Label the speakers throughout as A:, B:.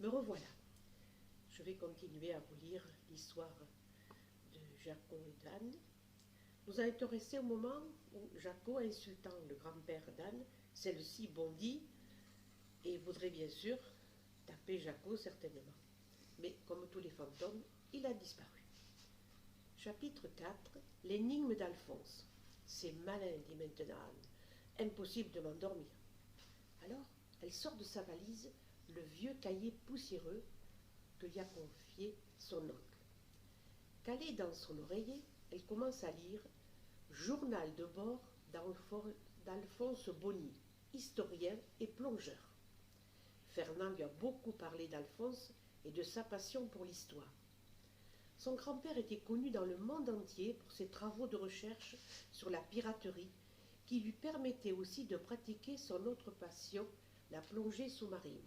A: Me revoilà. Je vais continuer à vous lire l'histoire de Jaco et d'Anne. Nous en étions restés au moment où Jaco, insultant le grand-père d'Anne, celle-ci bondit et voudrait bien sûr taper Jaco certainement. Mais comme tous les fantômes, il a disparu. Chapitre 4. L'énigme d'Alphonse. C'est malin, dit maintenant Anne. Impossible de m'endormir. Alors, elle sort de sa valise le vieux cahier poussiéreux que lui a confié son oncle. Calée dans son oreiller, elle commence à lire Journal de bord d'Alphonse Bonny, historien et plongeur. Fernand lui a beaucoup parlé d'Alphonse et de sa passion pour l'histoire. Son grand-père était connu dans le monde entier pour ses travaux de recherche sur la piraterie, qui lui permettaient aussi de pratiquer son autre passion, la plongée sous-marine.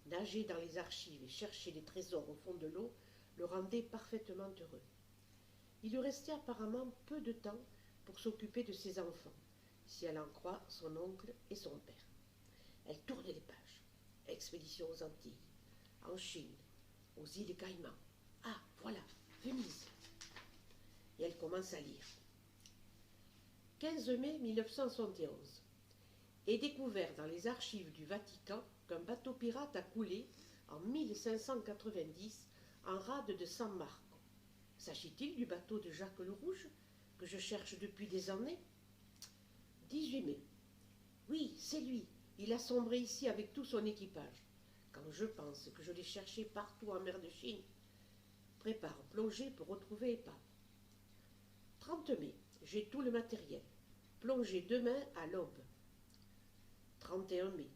A: Nager dans les archives et chercher les trésors au fond de l'eau le rendait parfaitement heureux. Il lui restait apparemment peu de temps pour s'occuper de ses enfants, si elle en croit son oncle et son père. Elle tournait les pages. Expédition aux Antilles, en Chine, aux îles Caïmans. Ah, voilà, Venise. Et elle commence à lire. 15 mai 1971. Est découvert dans les archives du Vatican qu'un bateau pirate a coulé en 1590 en rade de San Marco. S'agit-il du bateau de Jacques le Rouge que je cherche depuis des années? 18 mai. Oui, c'est lui. Il a sombré ici avec tout son équipage. Quand je pense que je l'ai cherché partout en mer de Chine, prépare plongée pour retrouver épave. 30 mai. J'ai tout le matériel. Plongée demain à l'aube. 31 mai.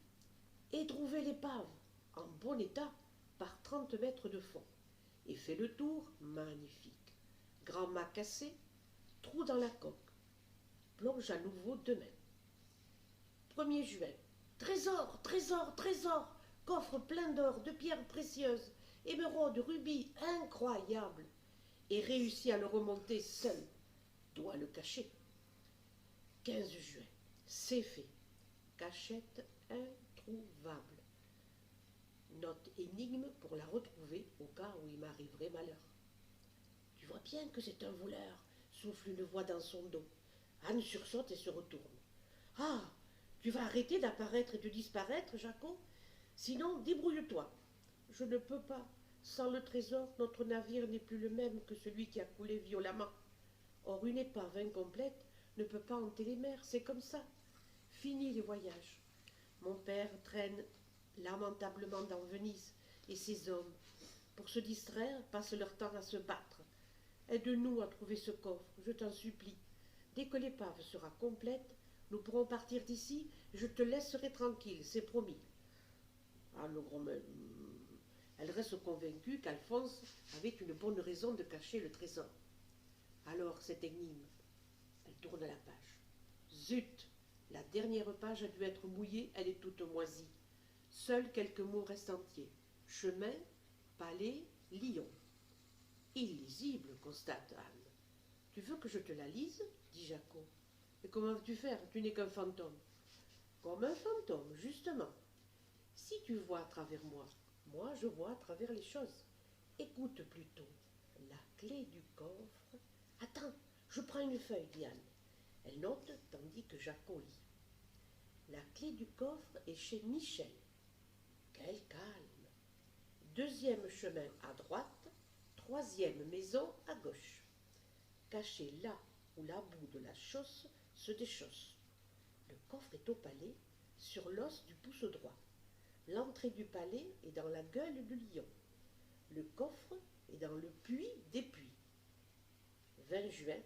A: Et trouver l'épave, en bon état, par 30 mètres de fond. Et fait le tour, magnifique. Grand mât cassé, trou dans la coque. Plonge à nouveau demain. 1er juin. Trésor, trésor, trésor, coffre plein d'or, de pierres précieuses, émeraudes, rubis, incroyable. Et réussit à le remonter seul. Doit le cacher. 15 juin. C'est fait. Cachette introuvable. Note énigme pour la retrouver au cas où il m'arriverait malheur. Tu vois bien que c'est un voleur, souffle une voix dans son dos. Anne sursaute et se retourne. Ah, tu vas arrêter d'apparaître et de disparaître, Jaco? Sinon, débrouille-toi. Je ne peux pas. Sans le trésor, notre navire n'est plus le même que celui qui a coulé violemment. Or, une épave incomplète ne peut pas hanter les mers, c'est comme ça. Fini les voyages. Mon père traîne lamentablement dans Venise, et ses hommes, pour se distraire, passent leur temps à se battre. Aide-nous à trouver ce coffre, je t'en supplie. Dès que l'épave sera complète, nous pourrons partir d'ici, et je te laisserai tranquille, c'est promis. Ah, le grand-mère, elle reste convaincue qu'Alphonse avait une bonne raison de cacher le trésor. Alors, cette énigme, elle tourne la page. Zut! La dernière page a dû être mouillée, elle est toute moisie. Seuls quelques mots restent entiers. Chemin, palais, lion. Illisible, constate Anne. Tu veux que je te la lise? Dit Jaco. Et comment vas-tu faire? Tu n'es qu'un fantôme. Comme un fantôme, justement. Si tu vois à travers moi, moi je vois à travers les choses. Écoute plutôt. La clé du coffre. Attends, je prends une feuille, dit Anne. Elle note tandis que Jaco lit. La clé du coffre est chez Michel. Quel calme! Deuxième chemin à droite, troisième maison à gauche. Caché là où la boue de la chausse se déchausse. Le coffre est au palais, sur l'os du pouce droit. L'entrée du palais est dans la gueule du lion. Le coffre est dans le puits des puits. 20 juin,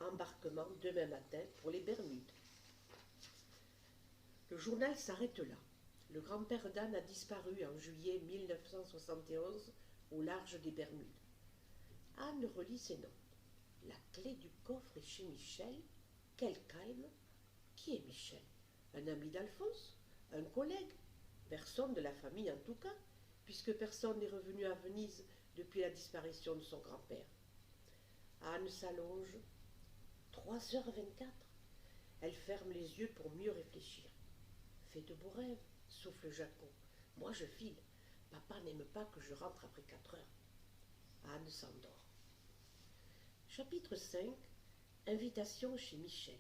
A: embarquement demain matin pour les Bermudes. Le journal s'arrête là. Le grand-père d'Anne a disparu en juillet 1971 au large des Bermudes. Anne relit ses notes. La clé du coffre est chez Michel. Quel calme! Qui est Michel? Un ami d'Alphonse? Un collègue? Personne de la famille en tout cas, puisque personne n'est revenu à Venise depuis la disparition de son grand-père. Anne s'allonge. 3h24. Elle ferme les yeux pour mieux réfléchir. Fais de beaux rêves, souffle Jaco. Moi je file. Papa n'aime pas que je rentre après 4 heures. Anne s'endort. Chapitre 5. Invitation chez Michel.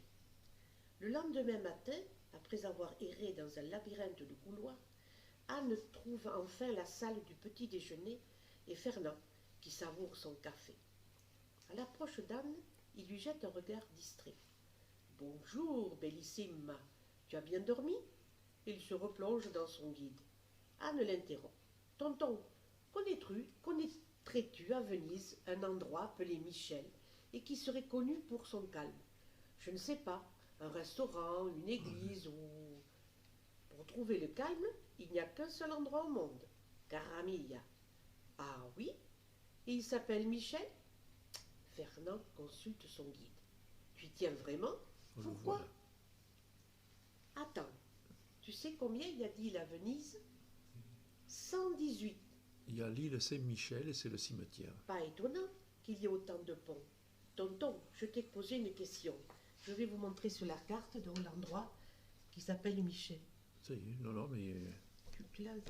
A: Le lendemain matin, après avoir erré dans un labyrinthe de couloirs, Anne trouve enfin la salle du petit déjeuner et Fernand, qui savoure son café. À l'approche d'Anne, il lui jette un regard distrait. « Bonjour, bellissime, tu as bien dormi ?» Il se replonge dans son guide. Anne l'interrompt. « Tonton, connaîtrais-tu à Venise un endroit appelé Michel et qui serait connu pour son calme? Je ne sais pas, un restaurant, une église ou... » Pour trouver le calme, il n'y a qu'un seul endroit au monde, Caramilla. « Ah oui? Et il s'appelle Michel ?» Fernand consulte son guide. « Tu y tiens vraiment? Pourquoi? » Attends, tu sais combien il y a d'îles à Venise? 118.
B: Il y a l'île Saint-Michel et c'est le cimetière.
A: Pas étonnant qu'il y ait autant de ponts. Tonton, je t'ai posé une question. Je vais vous montrer sur la carte de l'endroit qui s'appelle Michel.
B: Ça y est, non, mais...
A: Tu l'as. Et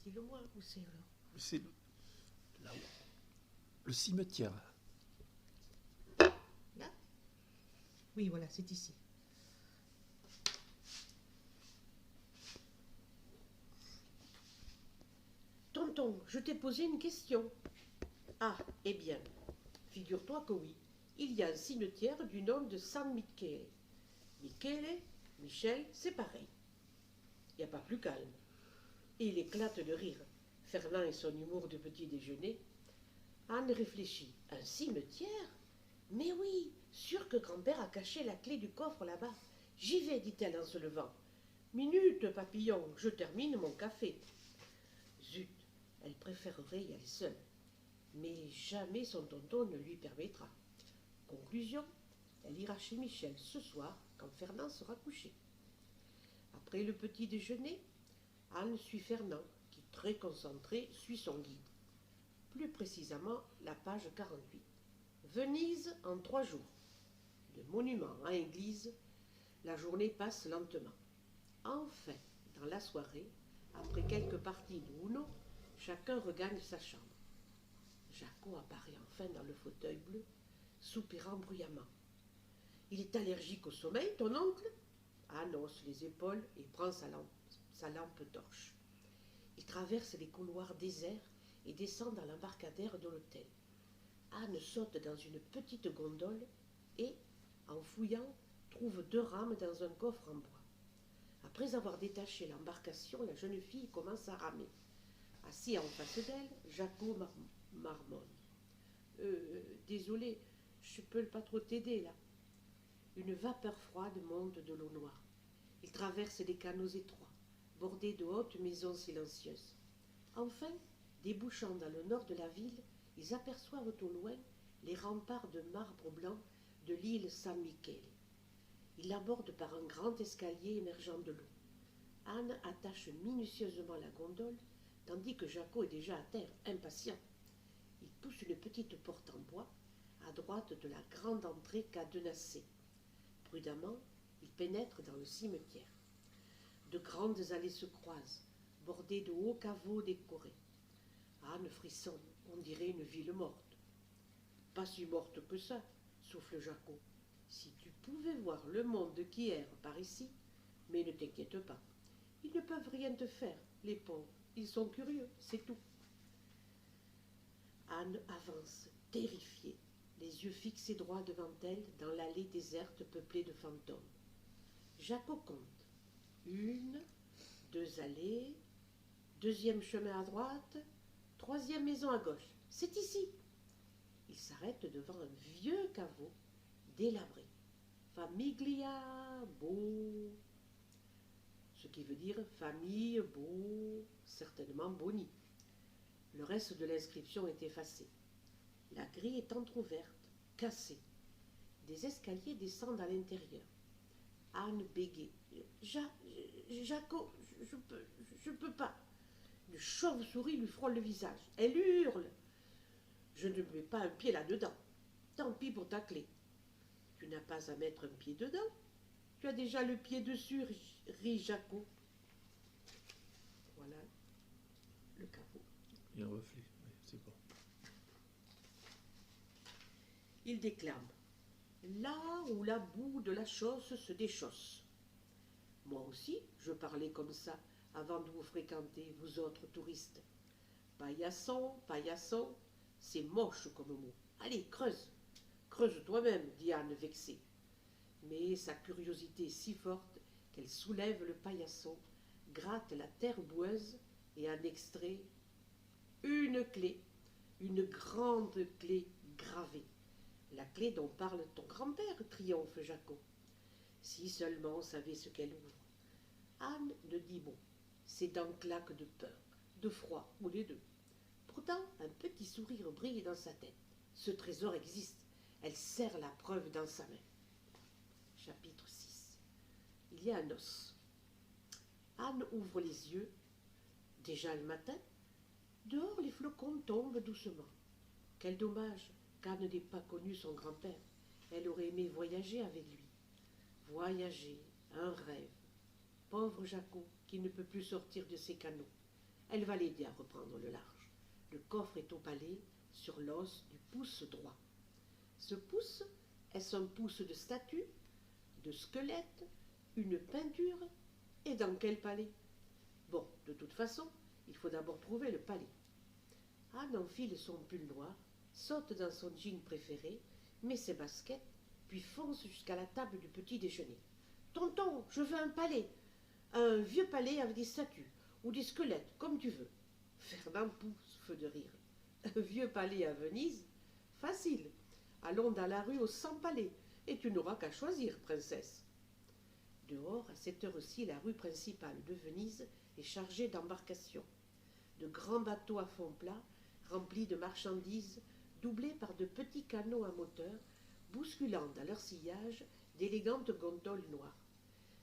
A: dis-le-moi, où c'est alors?
B: C'est là-haut. Le cimetière.
A: Là? Oui, voilà, c'est ici. Tonton, je t'ai posé une question. Ah, eh bien, figure-toi que oui, il y a un cimetière du nom de San Michele. Michele, Michel, c'est pareil. Il n'y a pas plus calme. Et il éclate de rire. Fernand et son humour de petit déjeuner. Anne réfléchit. Un cimetière? Mais oui, sûr que grand-père a caché la clé du coffre là-bas. J'y vais, dit-elle en se levant. Minute, papillon, je termine mon café. Zut, elle préférerait y aller seule. Mais jamais son tonton ne lui permettra. Conclusion, elle ira chez Michel ce soir quand Fernand sera couché. Après le petit déjeuner, Anne suit Fernand, qui, très concentré, suit son guide. Plus précisément, la page 48. Venise en 3 jours. De monument à église, la journée passe lentement. Enfin, dans la soirée, après quelques parties de Uno, chacun regagne sa chambre. Jaco apparaît enfin dans le fauteuil bleu, soupirant bruyamment. « Il est allergique au sommeil, ton oncle ?» Anne hausse les épaules et prend sa lampe torche. Il traverse les couloirs déserts et descend dans l'embarcadère de l'hôtel. Anne saute dans une petite gondole et, en fouillant, trouve 2 rames dans un coffre en bois. Après avoir détaché l'embarcation, la jeune fille commence à ramer. Assis en face d'elle, Jaco marmonne. Désolé, je peux pas trop t'aider là. Une vapeur froide monte de l'eau noire. Il traverse des canaux étroits, bordés de hautes maisons silencieuses. Enfin, débouchant dans le nord de la ville, ils aperçoivent au loin les remparts de marbre blanc de l'île San Michele. Ils l'abordent par un grand escalier émergeant de l'eau. Anne attache minutieusement la gondole, tandis que Jaco est déjà à terre, impatient. Il pousse une petite porte en bois, à droite de la grande entrée cadenassée. Prudemment, il pénètre dans le cimetière. De grandes allées se croisent, bordées de hauts caveaux décorés. Anne frissonne, on dirait une ville morte. Pas si morte que ça, souffle Jaco. Si tu pouvais voir le monde qui erre par ici, mais ne t'inquiète pas. Ils ne peuvent rien te faire, les pauvres. Ils sont curieux, c'est tout. Anne avance, terrifiée, les yeux fixés droit devant elle dans l'allée déserte peuplée de fantômes. Jaco compte. 1, 2 allées, 2e chemin à droite, 3e maison à gauche. C'est ici. Il s'arrête devant un vieux caveau délabré. Famiglia Beau. Ce qui veut dire famille Beau, certainement Boni. Le reste de l'inscription est effacé. La grille est entr'ouverte, cassée. Des escaliers descendent à l'intérieur. Anne bégaye. Jaco, je peux pas. Une chauve-souris lui frôle le visage. Elle hurle. Je ne mets pas un pied là-dedans. Tant pis pour ta clé. Tu n'as pas à mettre un pied dedans. Tu as déjà le pied dessus, rit Jaco. le caveau.
B: Et un reflet, oui, c'est bon.
A: Il déclame: là où la boue de la chausse se déchausse. Moi aussi, je parlais comme ça avant de vous fréquenter, vous autres touristes. Paillasson, paillasson, c'est moche comme mot. Allez, creuse. Creuse toi-même, dit Anne vexée. Mais sa curiosité est si forte qu'elle soulève le paillasson, gratte la terre boueuse et en extrait une clé, une grande clé gravée. La clé dont parle ton grand-père, triomphe Jacot. Si seulement on savait ce qu'elle ouvre. Anne ne dit mot. Ses dents claquent de peur, de froid, ou les deux. Pourtant, un petit sourire brille dans sa tête. Ce trésor existe. Elle serre la preuve dans sa main. Chapitre 6. Il y a un os. Anne ouvre les yeux. Déjà le matin. Dehors, les flocons tombent doucement. Quel dommage qu'Anne n'ait pas connu son grand-père. Elle aurait aimé voyager avec lui. Voyager, un rêve. Pauvre Jacot, qui ne peut plus sortir de ses canaux. Elle va l'aider à reprendre le large. Le coffre est au palais, sur l'os du pouce droit. Ce pouce, est-ce un pouce de statue, de squelette, une peinture? Et dans quel palais? Bon, de toute façon, il faut d'abord trouver le palais. Anne enfile son pull noir, saute dans son jean préféré, met ses baskets, puis fonce jusqu'à la table du petit déjeuner. « Tonton, je veux un palais, un vieux palais avec des statues, ou des squelettes, comme tu veux. » Fernand pousse feu de rire. « Un vieux palais à Venise? Facile. Allons dans la rue aux 100 palais, et tu n'auras qu'à choisir, princesse. » Dehors, à cette heure-ci, la rue principale de Venise est chargée d'embarcations. De grands bateaux à fond plat, remplis de marchandises, doublés par de petits canots à moteur, bousculant dans leur sillage d'élégantes gondoles noires.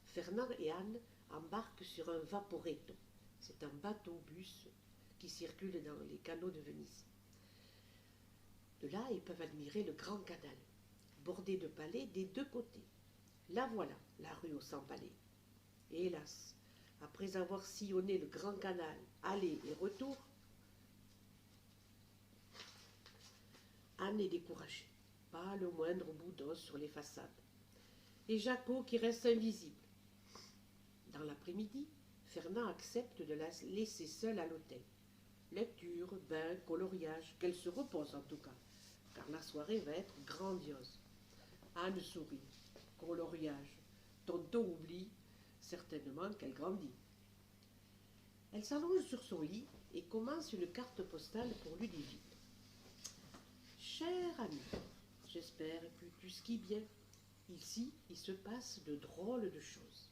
A: Fernand et Anne embarquent sur un vaporetto. C'est un bateau-bus qui circule dans les canaux de Venise. De là, ils peuvent admirer le grand canal, bordé de palais des deux côtés. La voilà, la rue aux 100 palais. Et hélas, après avoir sillonné le grand canal, aller et retour, Anne est découragée. Pas le moindre bout d'os sur les façades. Et Jacot qui reste invisible. Dans l'après-midi, Fernand accepte de la laisser seule à l'hôtel. Lecture, bain, coloriage, qu'elle se repose en tout cas, car la soirée va être grandiose. Anne sourit. Coloriage. Tonton oublie certainement qu'elle grandit. Elle s'allonge sur son lit et commence une carte postale pour Ludivine. Cher ami, j'espère que tu skis bien. Ici, il se passe de drôles de choses.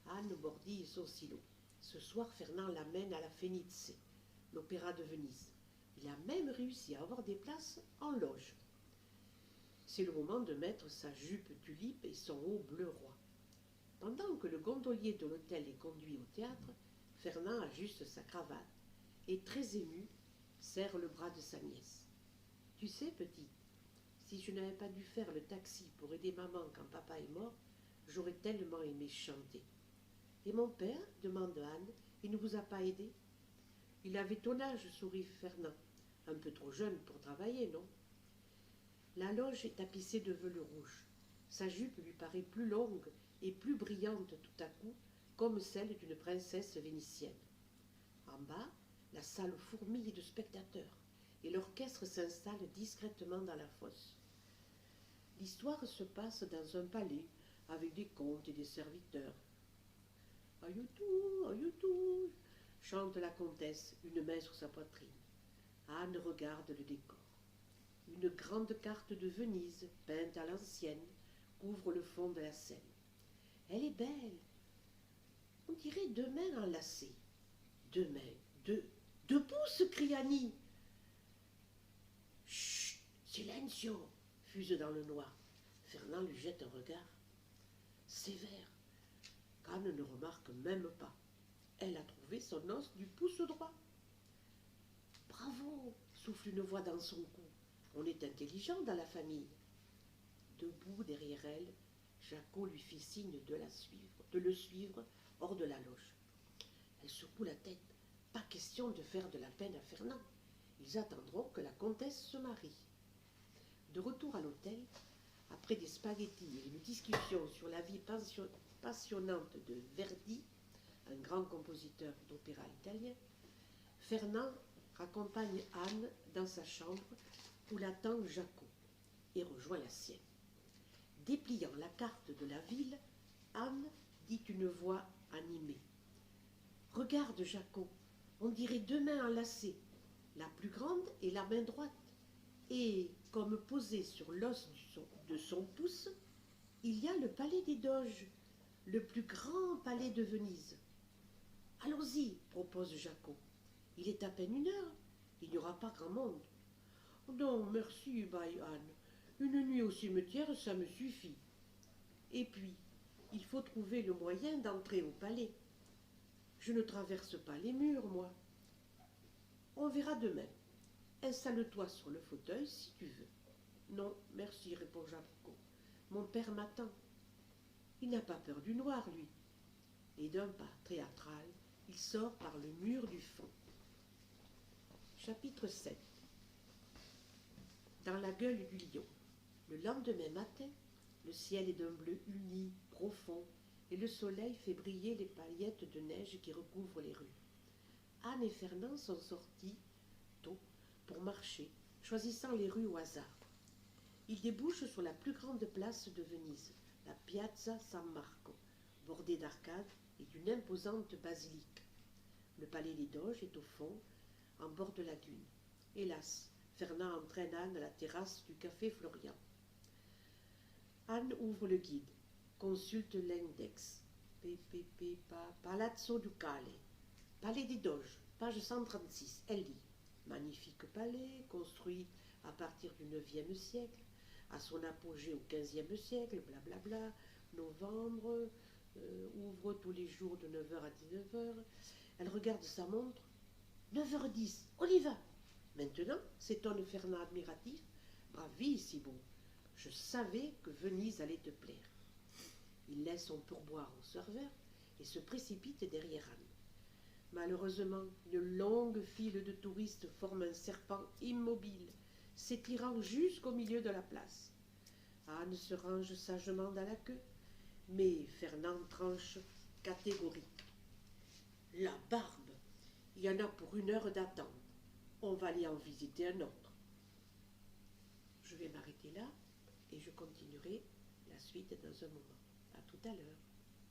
A: Anne mordille son silo. Ce soir, Fernand l'amène à la Fenice, l'opéra de Venise. Il a même réussi à avoir des places en loge. C'est le moment de mettre sa jupe tulipe et son haut bleu roi. Pendant que le gondolier de l'hôtel est conduit au théâtre, Fernand ajuste sa cravate et, très ému, serre le bras de sa nièce. Tu sais, petite, si je n'avais pas dû faire le taxi pour aider maman quand papa est mort, j'aurais tellement aimé chanter. Et mon père, demande Anne, il ne vous a pas aidé? Il avait ton âge, sourit Fernand. Un peu trop jeune pour travailler, non? La loge est tapissée de velours rouge. Sa jupe lui paraît plus longue et plus brillante tout à coup, comme celle d'une princesse vénitienne. En bas, la salle fourmille de spectateurs et l'orchestre s'installe discrètement dans la fosse. L'histoire se passe dans un palais avec des comtes et des serviteurs. « Ayoutou, chante la comtesse, une main sur sa poitrine. Anne regarde le décor. Une grande carte de Venise, peinte à l'ancienne, couvre le fond de la scène. Elle est belle. On dirait deux mains enlacées. Deux mains, deux pouces, crie Annie. Chut, silencio, fuse dans le noir. Fernand lui jette un regard sévère. Anne ne remarque même pas. Elle a trouvé son os du pouce droit. Bravo, souffle une voix dans son cou. On est intelligent dans la famille. Debout derrière elle, Jacot lui fit signe de le suivre hors de la loge. Elle secoue la tête. Pas question question de faire de la peine à Fernand. Ils attendront que la comtesse se marie. De retour à l'hôtel, après des spaghettis et une discussion sur la vie passionnante de Verdi, un grand compositeur d'opéra italien, Fernand raccompagne Anne dans sa chambre où l'attend Jaco et rejoint la sienne. Dépliant la carte de la ville, Anne dit une voix animée. « Regarde, Jaco, on dirait deux mains enlacées, la plus grande est la main droite, et, comme posé sur l'os de son pouce, il y a le palais des Doges, le plus grand palais de Venise. »« Allons-y, propose Jaco. Il est à peine 1 heure, il n'y aura pas grand monde. »« Non, merci, bye Anne. Une nuit au cimetière, ça me suffit. Et puis, il faut trouver le moyen d'entrer au palais. Je ne traverse pas les murs, moi. On verra demain. Installe-toi sur le fauteuil si tu veux. »« Non, merci, répond Jaco. Mon père m'attend. Il n'a pas peur du noir, lui. » Et d'un pas théâtral, il sort par le mur du fond. Chapitre 7. Dans la gueule du lion. Le lendemain matin, le ciel est d'un bleu uni, profond, et le soleil fait briller les paillettes de neige qui recouvrent les rues. Anne et Fernand sont sortis tôt pour marcher, choisissant les rues au hasard. Ils débouchent sur la plus grande place de Venise, la Piazza San Marco, bordée d'arcades et d'une imposante basilique. Le palais des Doges est au fond, en bord de la dune. Hélas, Fernand entraîne Anne à la terrasse du café Florian. Anne ouvre le guide, consulte l'index. Palazzo Ducale, palais des Doges, page 136. Elle lit. Magnifique palais, construit à partir du 9e siècle, à son apogée au 15e siècle, blablabla, novembre, ouvre tous les jours de 9h à 19h. Elle regarde sa montre. 9h10, on y va. Maintenant, s'étonne Fernand admiratif. Bravissimo, je savais que Venise allait te plaire. Il laisse son pourboire au serveur et se précipite derrière Anne. Malheureusement, une longue file de touristes forme un serpent immobile, s'étirant jusqu'au milieu de la place. Anne se range sagement dans la queue, mais Fernand tranche catégorique. La barbe, il y en a pour 1 heure d'attente. On va aller en visiter un autre. Je vais m'arrêter là et je continuerai la suite dans un moment. À tout à l'heure.